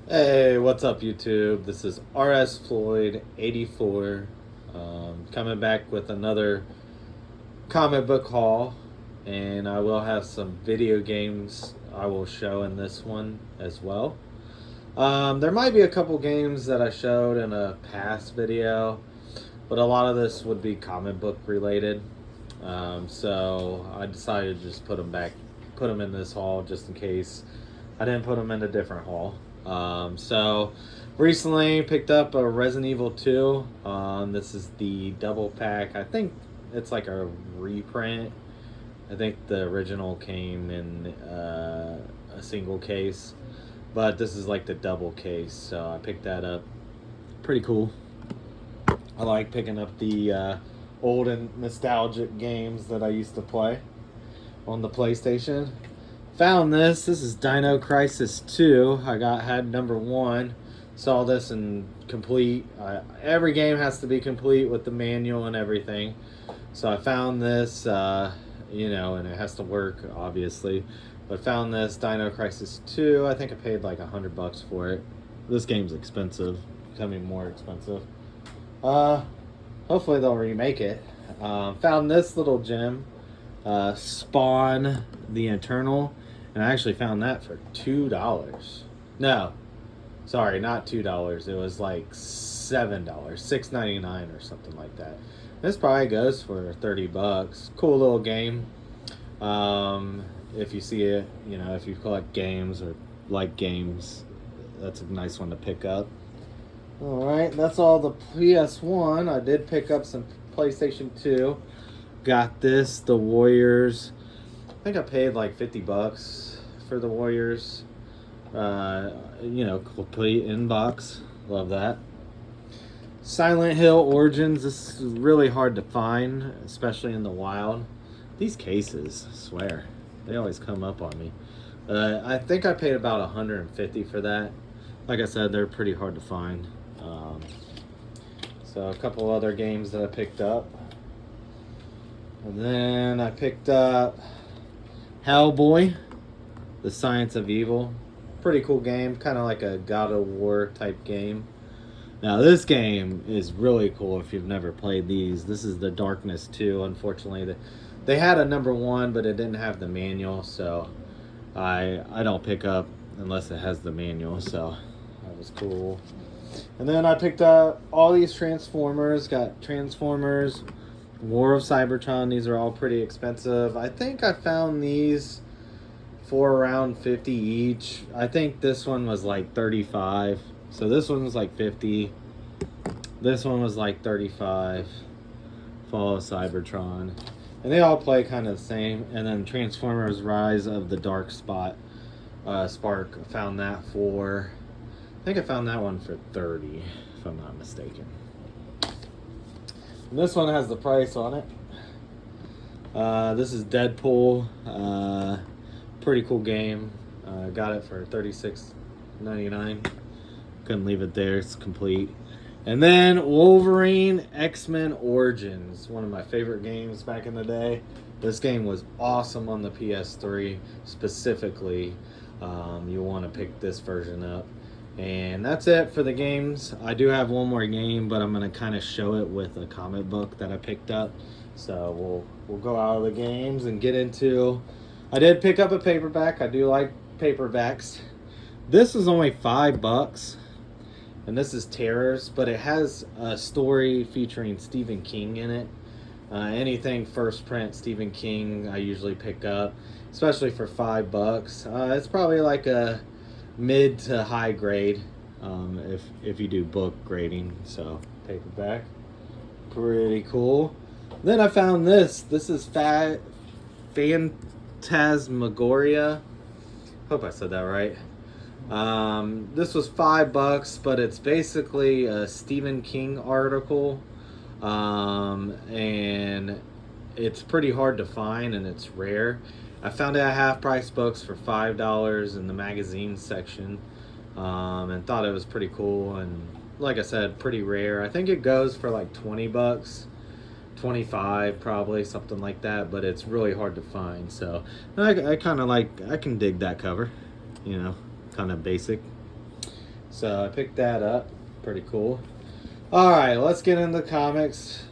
Hey, what's up, YouTube? This is RS Floyd 84, coming back with another comic book haul, and I will have some video games I will show in this one as well. There might be a couple games that I showed in a past video, but a lot of this would be comic book related. So I decided to just put them in this haul just in case I didn't put them in a different haul. So recently picked up a Resident Evil 2. This is the double pack. I think it's like a reprint. I think the original came in a single case, but this is like the double case. So I picked that up. Pretty cool. I like picking up the old and nostalgic games that I used to play on the PlayStation. Found this. This is Dino Crisis 2. Had number 1. Saw this in complete. Every game has to be complete with the manual and everything. So I found this, and it has to work, obviously. But found this Dino Crisis 2. I think I paid like $100 for it. This game's expensive, becoming more expensive. Hopefully they'll remake it. Found this little gem, Spawn the Eternal, and I actually found that for $2. No, sorry, not $2. It was like $7, $6.99 or something like that. This probably goes for $30. Cool little game. If you see it, if you collect games or like games, that's a nice one to pick up. Alright, that's all the PS1. I did pick up some PlayStation 2. Got this, the Warriors. I think I paid like $50 for the Warriors. Complete inbox. Love that. Silent Hill Origins. This is really hard to find, especially in the wild. These cases, I swear, they always come up on me. I think I paid about $150 for that. Like I said, they're pretty hard to find. So a couple other games that I picked up. And then I picked up Hellboy, The Science of Evil. Pretty cool game, kind of like a God of War type game. Now this game is really cool if you've never played these. This is the Darkness 2. Unfortunately, they had a number 1, but it didn't have the manual, so I don't pick up unless it has the manual, so that was cool. And then I picked up all these Transformers. Got Transformers, War of Cybertron. These are all pretty expensive. I think I found these for around $50 each. I think this one was like $35. So this one was like $50. This one was like $35. Fall of Cybertron. And they all play kind of the same. And then Transformers Rise of the Dark Spark. I found that for... I think I found that one for $30, if I'm not mistaken. And this one has the price on it. This is Deadpool. Pretty cool game. Got it for $36.99. Couldn't leave it there. It's complete. And then Wolverine X-Men Origins. One of my favorite games back in the day. This game was awesome on the PS3 specifically. You'll want to pick this version up. And that's it for the games. I do have one more game, but I'm going to kind of show it with a comic book that I picked up. So we'll go out of the games and get into... I did pick up a paperback. I do like paperbacks. This is only $5. And this is Terrors, but it has a story featuring Stephen King in it. Anything first print Stephen King I usually pick up, especially for $5. It's probably like a mid to high grade if you do book grading. So paperback, pretty cool. Then I found this. This is Phantasmagoria. Hope I said that right. This was $5, but it's basically a Stephen King article, and it's pretty hard to find and it's rare. I found it at half price books for $5 in the magazine section, and thought it was pretty cool. And like I said, pretty rare. I think it goes for like $20, 25 probably, something like that. But it's really hard to find. So I kind of like. I can dig that cover, kind of basic. So I picked that up. Pretty cool. All right, let's get into comics.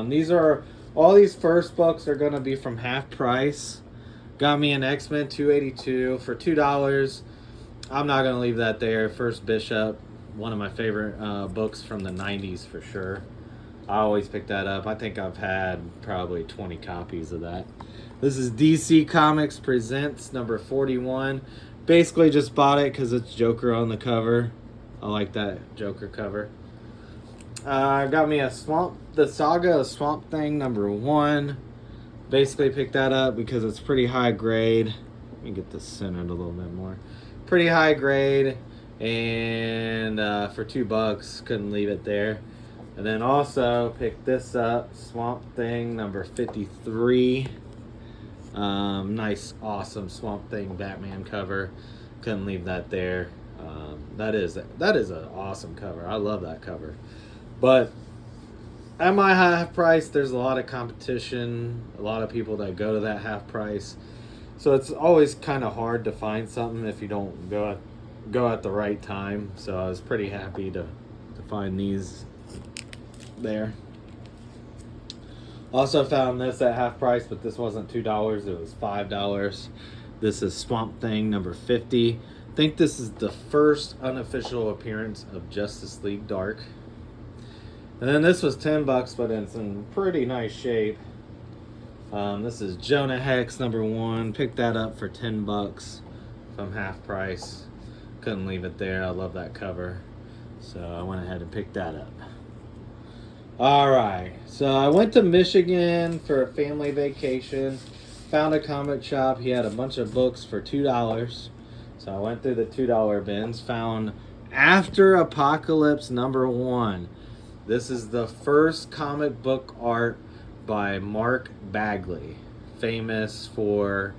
These are all these first books are going to be from half price. Got me an X-Men 282 for $2. I'm not going to leave that there. First Bishop, one of my favorite books from the 90s for sure. I always pick that up. I think I've had probably 20 copies of that. This is DC Comics Presents number 41. Basically just bought it because it's Joker on the cover. I like that Joker cover. Got me the Saga of Swamp Thing number 1. Basically picked that up because it's pretty high grade. Let me get this centered a little bit more. Pretty high grade, and for $2, couldn't leave it there. And then also picked this up, Swamp Thing number 53. Nice, awesome Swamp Thing Batman cover. Couldn't leave that there. That is an awesome cover. I love that cover. But at my half price, there's a lot of competition, a lot of people that go to that half price. So it's always kind of hard to find something if you don't go at the right time. So I was pretty happy to find these there. Also found this at half price, but this wasn't $2, it was $5. This is Swamp Thing number 50. I think this is the first unofficial appearance of Justice League Dark. And then this was $10, but it's in pretty nice shape. This is Jonah Hex number 1. Picked that up for $10 from half price. Couldn't leave it there. I love that cover. So I went ahead and picked that up. Alright, so I went to Michigan for a family vacation. Found a comic shop. He had a bunch of books for $2. So I went through the $2 bins. Found After Apocalypse number 1. This is the first comic book art by Mark Bagley, famous for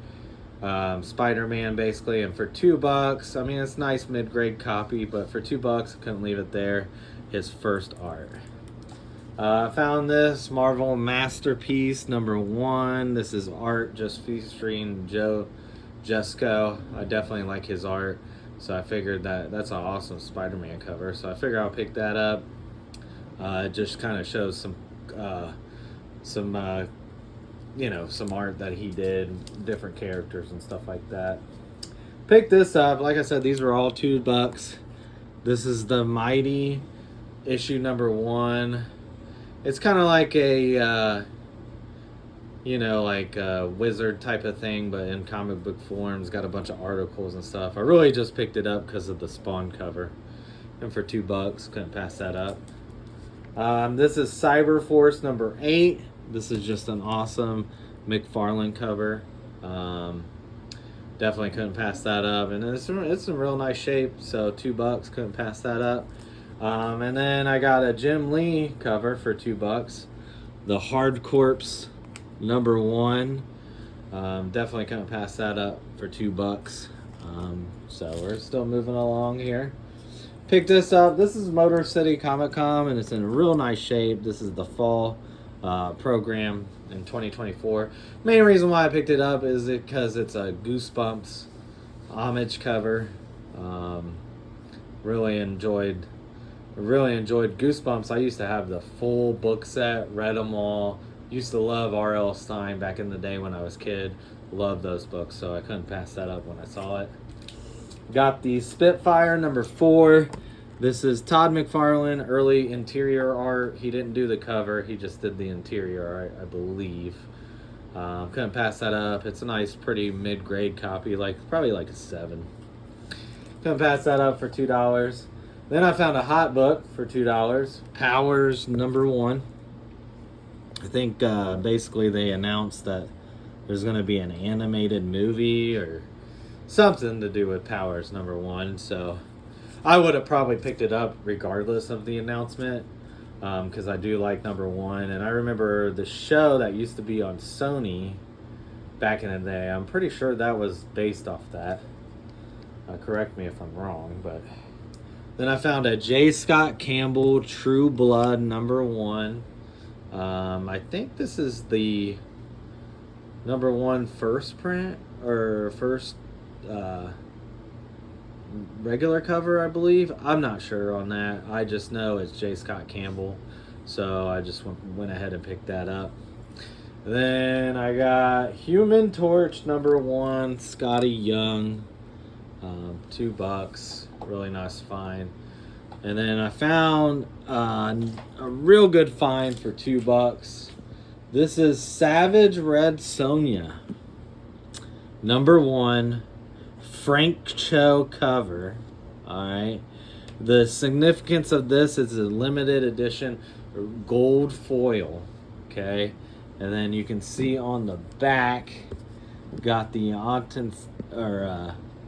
Spider-Man basically, and for $2, I mean it's a nice mid-grade copy, but for $2 I couldn't leave it there. His first art. I found this Marvel Masterpiece number 1. This is art just featuring Joe Jusko. I definitely like his art, so I figured that's an awesome Spider-Man cover, so I figured I'll pick that up. It just kind of shows some art that he did, different characters and stuff like that. Picked this up. Like I said, these were all $2. This is the Mighty issue number 1. It's kind of like a wizard type of thing, but in comic book form. It's got a bunch of articles and stuff. I really just picked it up because of the Spawn cover, and for $2, couldn't pass that up. This is Cyberforce number 8. This is just an awesome McFarlane cover. Definitely couldn't pass that up, and it's in real nice shape. So $2, couldn't pass that up. And then I got a Jim Lee cover for $2. The Hard Corpse number 1. Definitely couldn't pass that up for $2. So we're still moving along here. Picked this up. This is Motor City Comic Con, and it's in real nice shape. This is the fall program in 2024. Main reason why I picked it up is because it's a Goosebumps homage cover. Really enjoyed Goosebumps. I used to have the full book set, read them all. Used to love R.L. Stine back in the day when I was a kid. Loved those books, so I couldn't pass that up when I saw it. Got the Spitfire number 4. This is Todd McFarlane, early interior art. He didn't do the cover, he just did the interior art, I believe. Couldn't pass that up. It's a nice, pretty mid-grade copy, probably like a 7. Couldn't pass that up for $2. Then I found a hot book for $2. Powers number 1. I think basically they announced that there's going to be an animated movie or something to do with Powers number 1. So I would have probably picked it up regardless of the announcement, because I do like number 1. And I remember the show that used to be on Sony back in the day. I'm pretty sure that was based off that. Correct me if I'm wrong, but then I found a J. Scott Campbell True Blood number 1. I think this is the number 1 first print or first regular cover, I believe. I'm not sure on that. I just know it's J. Scott Campbell, so I just went ahead and picked that up. Then I got Human Torch #1, Scotty Young, $2, really nice find. And then I found a real good find for $2. This is Savage Red Sonja, #1, Frank Cho cover. All right. The significance of this is a limited edition gold foil. Okay. And then you can see on the back, got the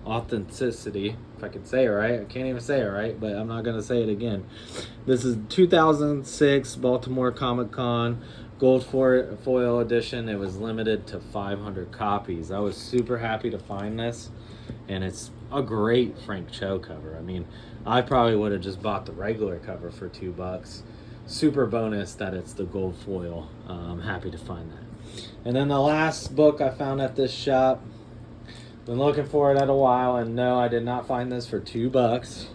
authenticity, if I can say it right. I can't even say it right, but I'm not going to say it again. This is 2006 Baltimore Comic-Con gold foil edition. It was limited to 500 copies. I was super happy to find this, and it's a great Frank Cho cover. I mean, I probably would have just bought the regular cover for $2. Super bonus that it's the gold foil. I'm happy to find that. And then the last book I found at this shop, been looking for it at a while, and no, I did not find this for $2.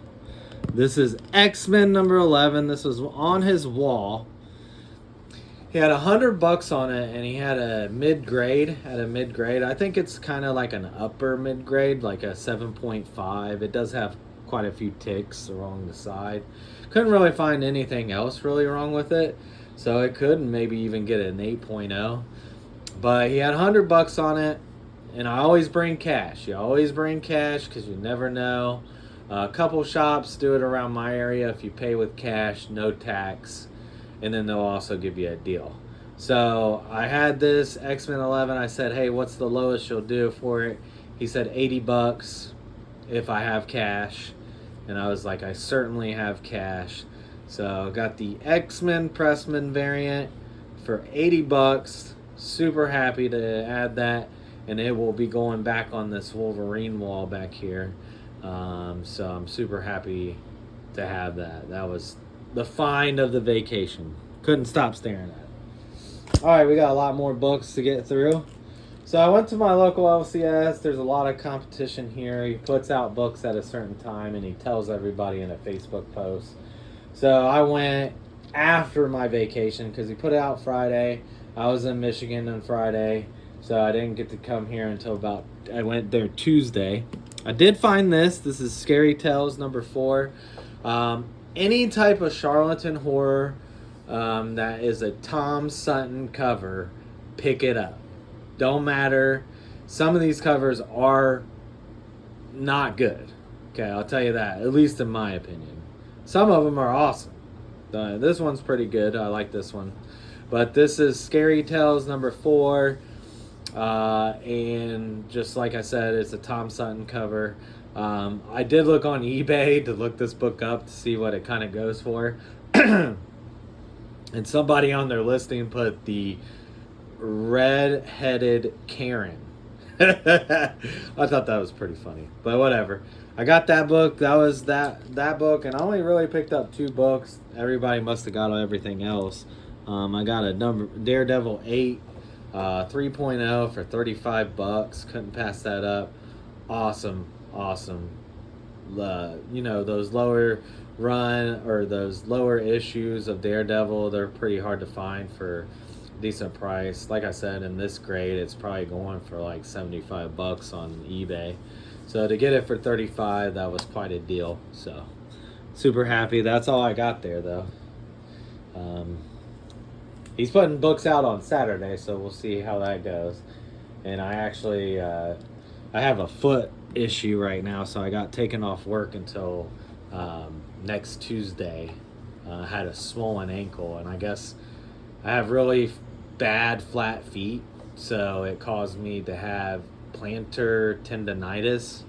This is X-Men #11. This was on his wall. He had $100 on it, and he had a mid-grade. I think it's kind of like an upper mid-grade, like a 7.5. It does have quite a few ticks along the side. Couldn't really find anything else really wrong with it, so it could maybe even get an 8.0. But he had $100 on it, and I always bring cash. You always bring cash because you never know. A couple shops do it around my area. If you pay with cash, no tax, and then they'll also give you a deal. So I had this X-Men 11. I said, hey, what's the lowest you'll do for it? He said $80 if I have cash. And I was like, I certainly have cash. So I got the X-Men Pressman variant for $80. Super happy to add that. And it will be going back on this Wolverine wall back here. So I'm super happy to have that. That was the find of the vacation. Couldn't stop staring at it. All right, we got a lot more books to get through. So I went to my local LCS. There's a lot of competition here. He puts out books at a certain time, and he tells everybody in a Facebook post. So I went after my vacation because he put it out Friday. I was in Michigan on Friday, so I didn't get to come here until I went there Tuesday. I did find this. This is Scary Tales #4. Any type of charlatan horror that is a Tom Sutton cover, pick it up. Don't matter. Some of these covers are not good. Okay, I'll tell you that, at least in my opinion. Some of them are awesome. This one's pretty good. I like this one. But this is Scary Tales #4. And just like I said, it's a Tom Sutton cover. I did look on eBay to look this book up to see what it kind of goes for. And somebody on their listing put the red-headed Karen. I thought that was pretty funny, but whatever. I got that book. That was that book, and I only really picked up 2 books. Everybody must have got everything else. I got a Daredevil 8 3.0 for $35. Couldn't pass that up. Awesome. Those lower run or those lower issues of Daredevil, they're pretty hard to find for decent price. Like I said, in this grade, it's probably going for like $75 on eBay. So to get it for $35, that was quite a deal. So super happy. That's all I got there, though. He's putting books out on Saturday, so we'll see how that goes. And I actually, I have a foot issue right now, so I got taken off work until next Tuesday. I had a swollen ankle, and I guess I have really bad flat feet, so it caused me to have plantar tendonitis,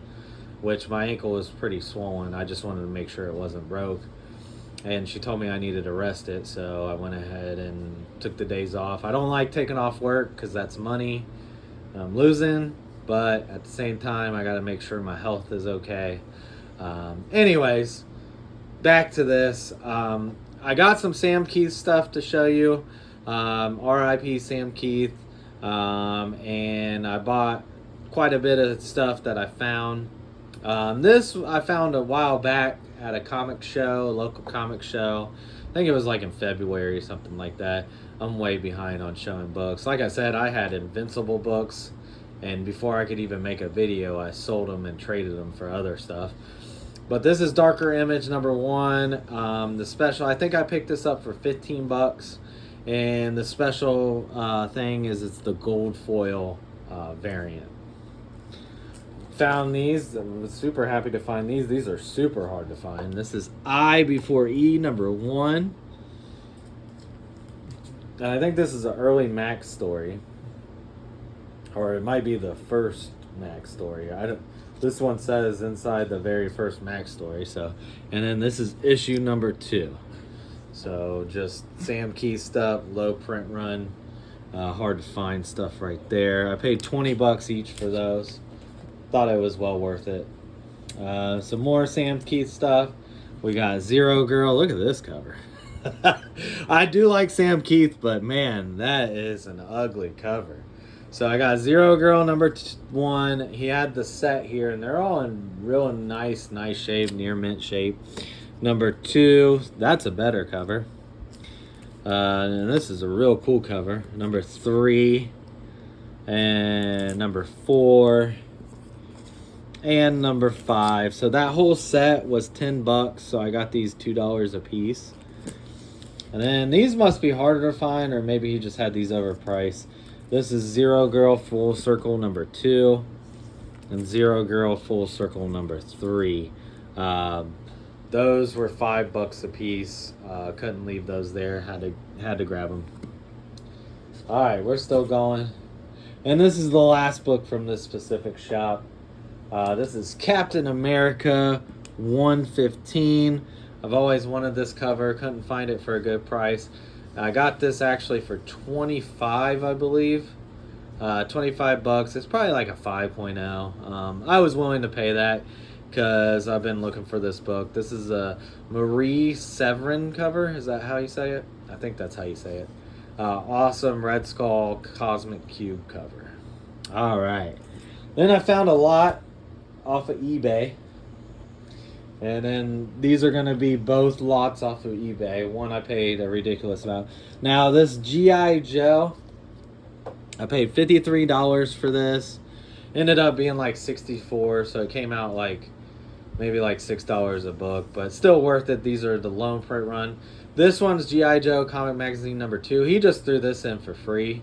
which my ankle was pretty swollen. I just wanted to make sure it wasn't broke. And she told me I needed to rest it, so I went ahead and took the days off. I don't like taking off work because that's money I'm losing, but at the same time, I got to make sure my health is okay. Anyways, back to this. I got some Sam Keith stuff to show you. R.I.P. Sam Keith. And I bought quite a bit of stuff that I found. This I found a while back at a comic show, a local comic show. I think it was like in February, something like that. I'm way behind on showing books. Like I said, I had Invincible books, and before I could even make a video, I sold them and traded them for other stuff. But this is Darker Image #1. The special, I think I picked this up for 15 bucks. And the special thing is it's the gold foil variant. Found these. I was super happy to find these. These are super hard to find. This is I Before E #1. And I think this is an early Max story. Or it might be the first Max story. I don't. This one says inside the very first Max story. So, and then this is issue #2. So just Sam Keith stuff, low print run, hard to find stuff right there. I paid 20 bucks each for those. Thought it was well worth it. Some more Sam Keith stuff. We got Zero Girl. Look at this cover. I do like Sam Keith, but man, that is an ugly cover. So I got Zero Girl #1. He had the set here, and they're all in real nice shape, near mint shape. #2, that's a better cover. And this is a real cool cover. #3, and #4, and #5. So that whole set was 10 bucks. So I got these $2 a piece. And then these must be harder to find, or maybe he just had these overpriced. This is Zero Girl Full Circle #2, and Zero Girl Full Circle #3. Those were 5 bucks a piece. Couldn't leave those there. Had to grab them. All right, we're still going. And this is the last book from this specific shop. This is Captain America 115. I've always wanted this cover. Couldn't find it for a good price. I got this actually for 25, I believe. 25 bucks. It's probably like a 5.0. I was willing to pay that because I've been looking for this book. This is a Marie Severin cover. Is that how you say it? I think that's how you say it. Awesome Red Skull Cosmic Cube cover. All right. Then I found a lot off of eBay. And then these are going to be both lots off of eBay. One I paid a ridiculous amount. Now this G.I. Joe, I paid $53 for this. Ended up being like $64, so it came out like maybe like $6 a book, but still worth it. These are the lone print run. This one's G.I. Joe Comic Magazine #2. He just threw this in for free.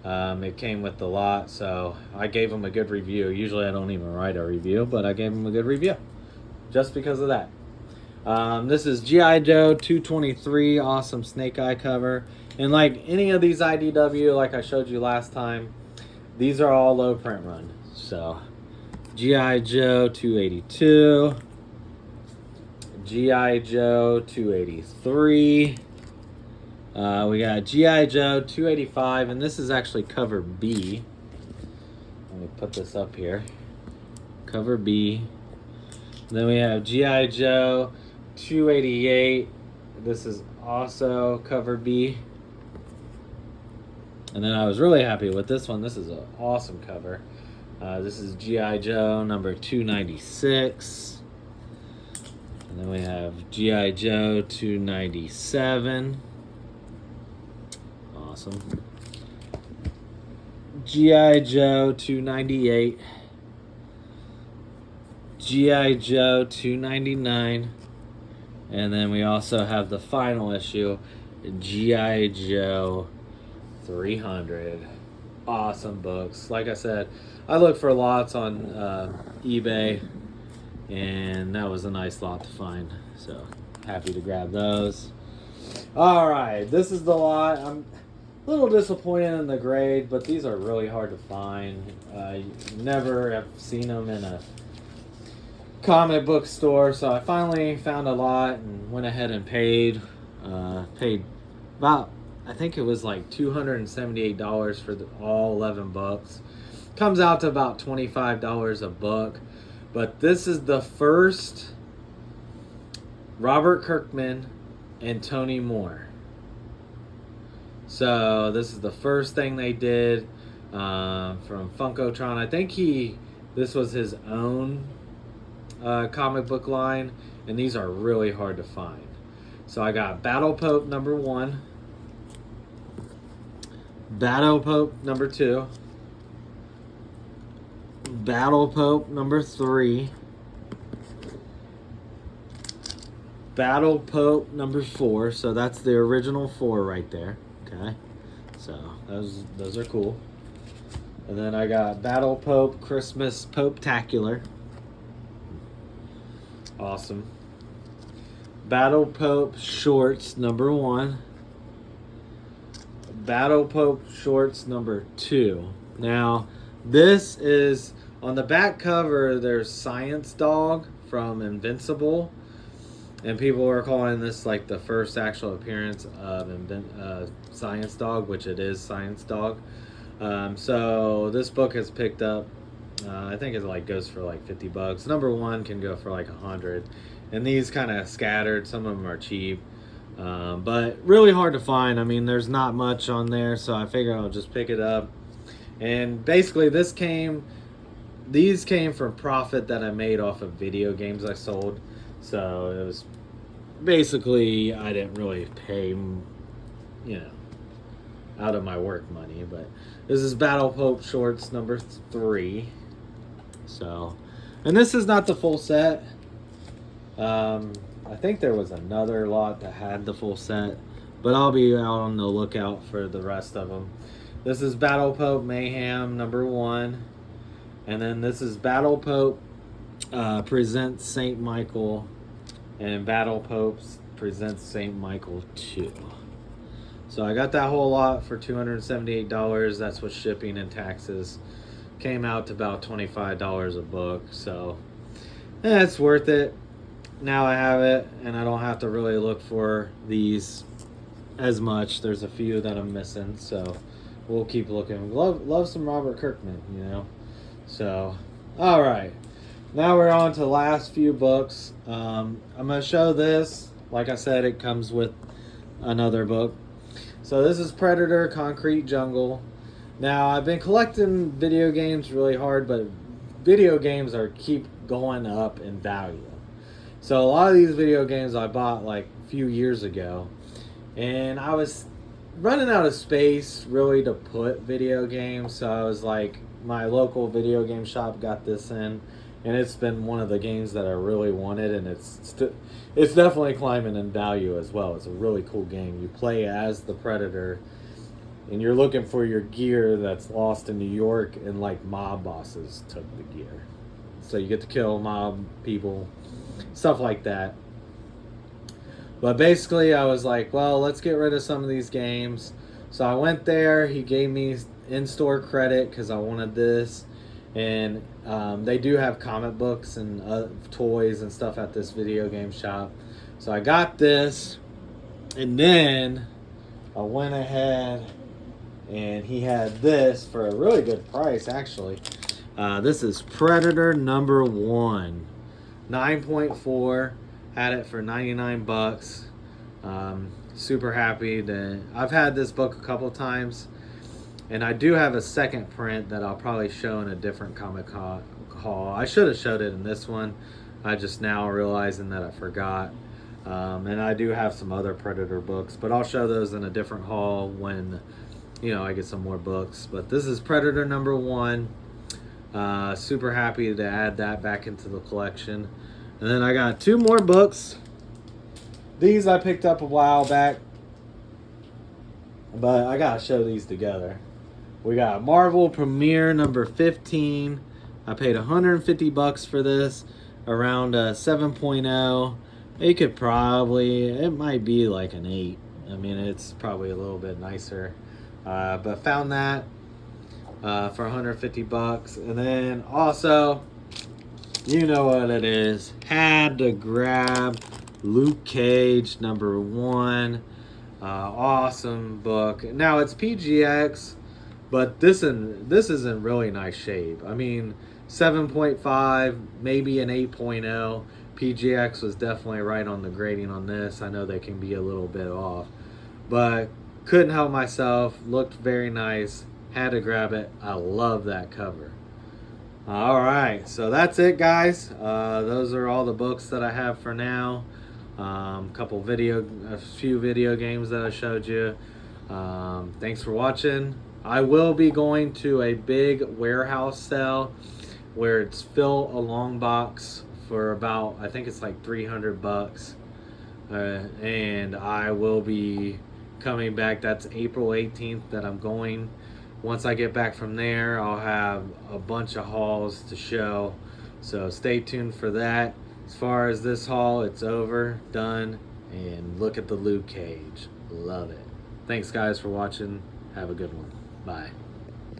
It came with the lot, so I gave him a good review. Usually I don't even write a review, but I gave him a good review just because of that. This is G.I. Joe 223, awesome Snake Eye cover. And like any of these IDW, like I showed you last time, these are all low print run. So G.I. Joe 282, G.I. Joe 283, we got G.I. Joe 285, and this is actually cover B. Let me put this up here. Cover B. Then we have G.I. Joe 288. This is also cover B. And then I was really happy with this one. This is an awesome cover. This is G.I. Joe #296. And then we have G.I. Joe 297. Awesome. G.I. Joe 298. G.I. Joe 299. And then we also have the final issue, G.I. Joe 300. Awesome books. Like I said, I look for lots on eBay, and that was a nice lot to find. So happy to grab those. All right, this is the lot. I'm a little disappointed in the grade, but these are really hard to find. I never have seen them in a comic book store, so I finally found a lot and went ahead and paid about, I think it was like $278 for all 11 books. Comes out to about $25 a book. But this is the first Robert Kirkman and Tony Moore. So this is the first thing they did from Funkotron. I think this was his own comic book line, and these are really hard to find. So I got Battle Pope number 1, Battle Pope number 2, Battle Pope number 3, Battle Pope number 4. So that's the original 4 right there. Okay, so those are cool. And then I got Battle Pope Christmas Pope-tacular. Awesome. Battle Pope Shorts number 1. Battle Pope Shorts number 2. Now, this is on the back cover. There's Science Dog from Invincible, and people are calling this like the first actual appearance of Science Dog, which it is Science Dog. So this book has picked up. I think it like goes for like $50. Number 1 can go for like $100, and these kind of scattered. Some of them are cheap, but really hard to find. I mean, there's not much on there, so I figured I'll just pick it up. And basically, these came from profit that I made off of video games I sold. So it was basically, I didn't really pay, out of my work money. But this is Battle Pope Shorts number 3. So, and this is not the full set. I think there was another lot that had the full set, but I'll be out on the lookout for the rest of them. This is Battle Pope Mayhem number 1. And then this is Battle Pope Presents St. Michael, and Battle Popes Presents St. Michael 2. So I got that whole lot for $278. That's with shipping and taxes. Came out to about $25 a book. So it's worth it. Now I have it, and I don't have to really look for these as much. There's a few that I'm missing, so we'll keep looking. Love some Robert Kirkman, So, all right. Now we're on to the last few books. I'm going to show this. Like I said, it comes with another book. So this is Predator Concrete Jungle. Now, I've been collecting video games really hard, but video games keep going up in value. So a lot of these video games I bought like a few years ago, and I was running out of space really to put video games. So I was like, my local video game shop got this in, and it's been one of the games that I really wanted, and it's definitely climbing in value as well. It's a really cool game. You play as the Predator, and you're looking for your gear that's lost in New York, and like mob bosses took the gear. So you get to kill mob people, stuff like that. But basically I was like, well, let's get rid of some of these games. So I went there. He gave me in-store credit because I wanted this. And they do have comic books and toys and stuff at this video game shop. So I got this. And then I went ahead and he had this for a really good price, actually. This is Predator number 1. 9.4. Had it for 99 bucks. Super happy that I've had this book a couple times, and I do have a second print that I'll probably show in a different comic haul. I should have showed it in this one. I just now realizing that I forgot. And I do have some other Predator books, but I'll show those in a different haul when I get some more books. But this is Predator number 1. Super happy to add that back into the collection. And then I got 2 more books. These I picked up a while back, but I gotta show these together. We got Marvel Premiere number 15. I paid 150 bucks for this, around a 7.0. It might be like an 8. I mean, it's probably a little bit nicer. But found that for 150 bucks. And then also, you know what it is. Had to grab Luke Cage number 1. Awesome book. Now it's PGX, but this is in really nice shape. I mean, 7.5, maybe an 8.0. PGX was definitely right on the grading on this. I know they can be a little bit off, but couldn't help myself. Looked very nice. Had to grab it. I love that cover. All right, so that's it, guys. Those are all the books that I have for now. A few video games that I showed you. Thanks for watching. I will be going to a big warehouse sale where it's fill a long box for about, I think it's like $300. And I will be coming back. That's April 18th that I'm going. Once I get back from there, I'll have a bunch of hauls to show. So stay tuned for that. As far as this haul, it's over, done, and look at the Luke Cage. Love it. Thanks, guys, for watching. Have a good one. Bye.